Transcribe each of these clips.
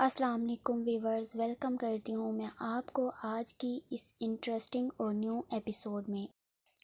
السلام علیکم viewers, welcome کرتی ہوں میں آپ کو آج کی اس انٹرسٹنگ اور نیو ایپیسوڈ میں۔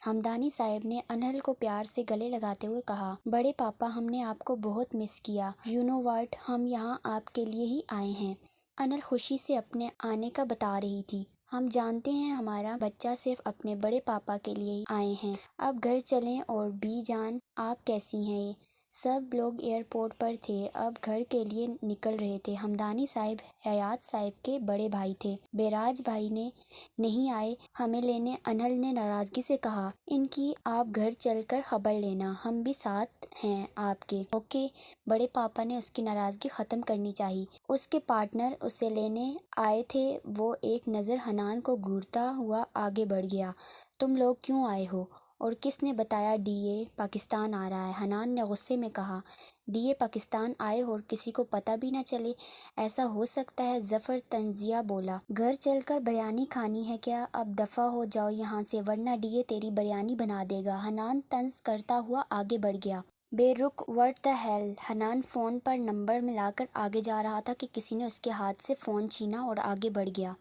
ہمدانی صاحب نے انہل کو پیار سے گلے لگاتے ہوئے کہا، بڑے پاپا ہم نے آپ کو بہت مس کیا۔ یو نو واٹ، ہم یہاں آپ کے لیے ہی آئے ہیں۔ انہل خوشی سے اپنے آنے کا بتا رہی تھی۔ ہم جانتے ہیں ہمارا بچہ صرف اپنے بڑے پاپا کے لیے ہی آئے ہیں۔ اب گھر چلیں۔ اور بی جان آپ کیسی ہیں؟ سب لوگ ایئرپورٹ پر تھے، اب گھر کے لیے نکل رہے تھے۔ ہمدانی صاحب حیات صاحب کے بڑے بھائی تھے۔ بیراج بھائی نے نہیں آئے ہمیں لینے؟ انہل نے ناراضگی سے کہا۔ ان کی آپ گھر چل کر خبر لینا، ہم بھی ساتھ ہیں آپ کے۔ اوکے۔ بڑے پاپا نے اس کی ناراضگی ختم کرنی چاہی۔ اس کے پارٹنر اسے لینے آئے تھے۔ وہ ایک نظر حنان کو گھورتا ہوا آگے بڑھ گیا۔ تم لوگ کیوں آئے ہو؟ اور کس نے بتایا ڈی اے پاکستان آ رہا ہے؟ حنان نے غصے میں کہا۔ ڈی اے پاکستان آئے اور کسی کو پتہ بھی نہ چلے، ایسا ہو سکتا ہے؟ ظفر طنزیہ بولا۔ گھر چل کر بریانی کھانی ہے کیا؟ اب دفعہ ہو جاؤ یہاں سے ورنہ ڈی اے تیری بریانی بنا دے گا۔ حنان طنز کرتا ہوا آگے بڑھ گیا۔ بے رک، what the hell? Hanan phone per number ملا کر آگے جا رہا تھا کہ کسی نے اس کے ہاتھ سے فون چھینا اور آگے بڑھ گیا۔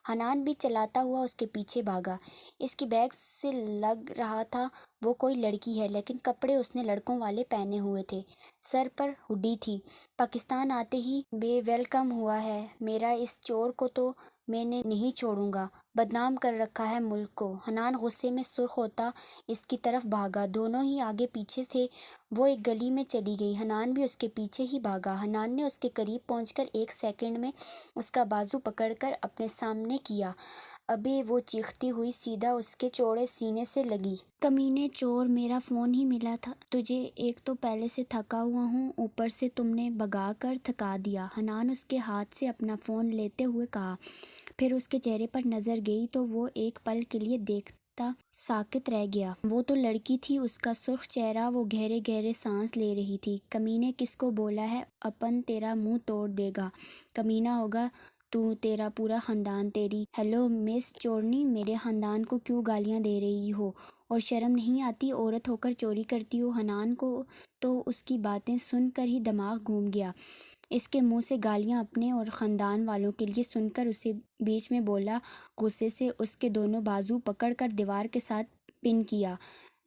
حنان بھی چلاتا ہوا اس کے پیچھے بھاگا۔ اس کی بیگ سے لگ رہا تھا وہ کوئی لڑکی ہے، لیکن کپڑے اس نے لڑکوں والے پہنے ہوئے تھے۔ سر پر ہوڈی تھی۔ پاکستان آتے ہی بے ویلکم ہوا ہے۔ میرا اس چور کو تو میں نے نہیں چھوڑوں گا، بدنام کر رکھا ہے ملک کو۔ حنان غصے میں سرخ ہوتا اس کی طرف بھاگا۔ دونوں ہی آگے پیچھے تھے۔ وہ ایک گلی میں چلی گئی، حنان بھی اس کے پیچھے ہی بھاگا۔ حنان نے اس کے قریب پہنچ کر ایک سیکنڈ میں اس کا بازو پکڑ کر اپنے سامنے کیا۔ ابے وہ چیختی ہوئی سیدھا اس کے چوڑے سینے سے لگی۔ کمینے چور، میرا فون ہی ملا تھا تجھے؟ ایک تو پہلے سے تھکا ہوا ہوں، اوپر سے تم نے بھگا کر تھکا دیا۔ حنان اس کے ہاتھ سے اپنا فون لیتے ہوئے کہا۔ پھر اس کے چہرے پر نظر گئی تو وہ ایک پل کے لیے دیکھتا ساکت رہ گیا۔ وہ تو لڑکی تھی، اس کا سرخ چہرہ، وہ گہرے گہرے سانس لے رہی تھی۔ کمینے کس کو بولا ہے؟ اپن تیرا منہ توڑ دے گا، کمینہ ہوگا تو، تیرا پورا خاندان۔ تیری ہیلو مس چورنی، میرے خاندان کو کیوں گالیاں دے رہی ہو؟ اور شرم نہیں آتی؟ عورت ہو کر چوری کرتی ہو؟ حنان کو تو اس کی باتیں سن کر ہی دماغ گھوم گیا۔ اس کے منہ سے گالیاں اپنے اور خاندان والوں کے لیے سن کر اسے بیچ میں بولا۔ غصے سے اس کے دونوں بازو پکڑ کر دیوار کے ساتھ پن کیا۔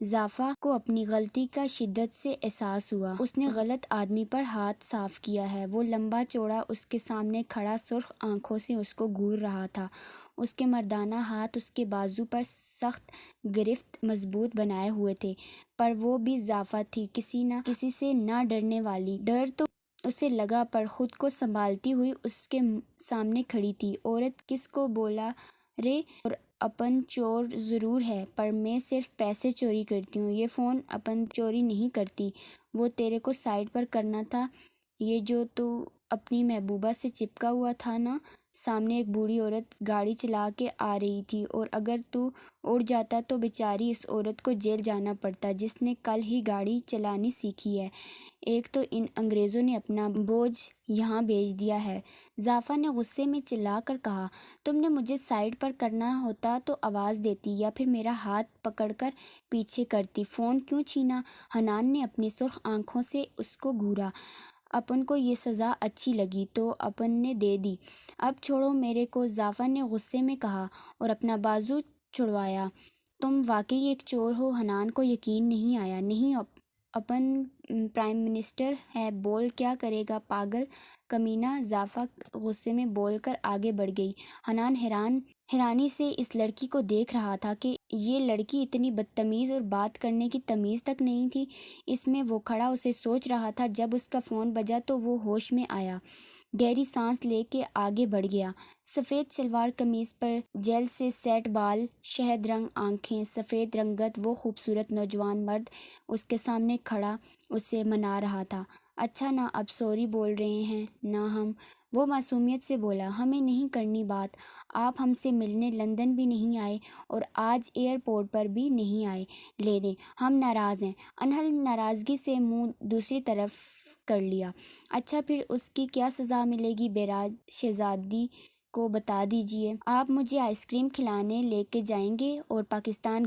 ظافا کو اپنی غلطی کا شدت سے احساس ہوا۔ اس نے غلط آدمی پر ہاتھ صاف کیا ہے۔ وہ لمبا چوڑا اس کے سامنے کھڑا سرخ آنکھوں سے اس کو گھور رہا تھا۔ اس کے مردانہ ہاتھ اس کے بازو پر سخت گرفت مضبوط بنائے ہوئے تھے، پر وہ بھی ظافا تھی، کسی سے نہ ڈرنے والی۔ ڈر تو اسے لگا، پر خود کو سنبھالتی ہوئی اس کے سامنے کھڑی تھی۔ عورت کس کو بولا رے؟ اور اپن چور ضرور ہے، پر میں صرف پیسے چوری کرتی ہوں، یہ فون اپن چوری نہیں کرتی۔ وہ تیرے کو سائڈ پر کرنا تھا۔ یہ جو تو اپنی محبوبہ سے چپکا ہوا تھا نا۔ سامنے ایک بوڑھی عورت گاڑی چلا کے آ رہی تھی، اور اگر تو اڑ جاتا تو بیچاری اس عورت کو جیل جانا پڑتا، جس نے کل ہی گاڑی چلانی سیکھی ہے۔ ایک تو ان انگریزوں نے اپنا بوجھ یہاں بھیج دیا ہے۔ ظافا نے غصے میں چلا کر کہا۔ تم نے مجھے سائڈ پر کرنا ہوتا تو آواز دیتی، یا پھر میرا ہاتھ پکڑ کر پیچھے کرتی۔ فون کیوں چھینا؟ حنان نے اپنی سرخ آنکھوں سے اس کو گھورا۔ اپن کو یہ سزا اچھی لگی تو اپن نے دے دی، اب چھوڑو میرے کو، ظافا نے غصے میں کہا اور اپنا بازو چھڑوایا۔ تم واقعی ایک چور ہو؟ حنان کو یقین نہیں آیا۔ نہیں، اپن پرائم منسٹر ہے، بول کیا کرے گا پاگل کمینہ، ظافا غصے میں بول کر آگے بڑھ گئی۔ حنان حیرانی سے اس لڑکی کو دیکھ رہا تھا کہ یہ لڑکی اتنی بدتمیز اور بات کرنے کی تمیز تک نہیں تھی۔ اس میں وہ کھڑا اسے سوچ رہا تھا۔ جب اس کا فون بجا تو وہ ہوش میں آیا، گہری سانس لے کے آگے بڑھ گیا۔ سفید شلوار قمیض پر جیل سے سیٹ بال، شہد رنگ آنکھیں، سفید رنگت، وہ خوبصورت نوجوان مرد اس کے سامنے کھڑا اسے منا رہا تھا۔ اچھا نا، اب سوری بول رہے ہیں نا ہم؟ وہ معصومیت سے بولا۔ ہمیں نہیں کرنی بات، آپ ہم سے ملنے لندن بھی نہیں آئے اور آج ایئرپورٹ پر بھی نہیں آئے لینے، ہم ناراض ہیں۔ انہل ناراضگی سے منہ دوسری طرف کر لیا۔ اچھا پھر اس کی کیا سزا ملے گی؟ بیراج شہزادی کو بتا دیجیے۔ آپ مجھے آئس کریم کھلانے لے کے جائیں گے اور پاکستان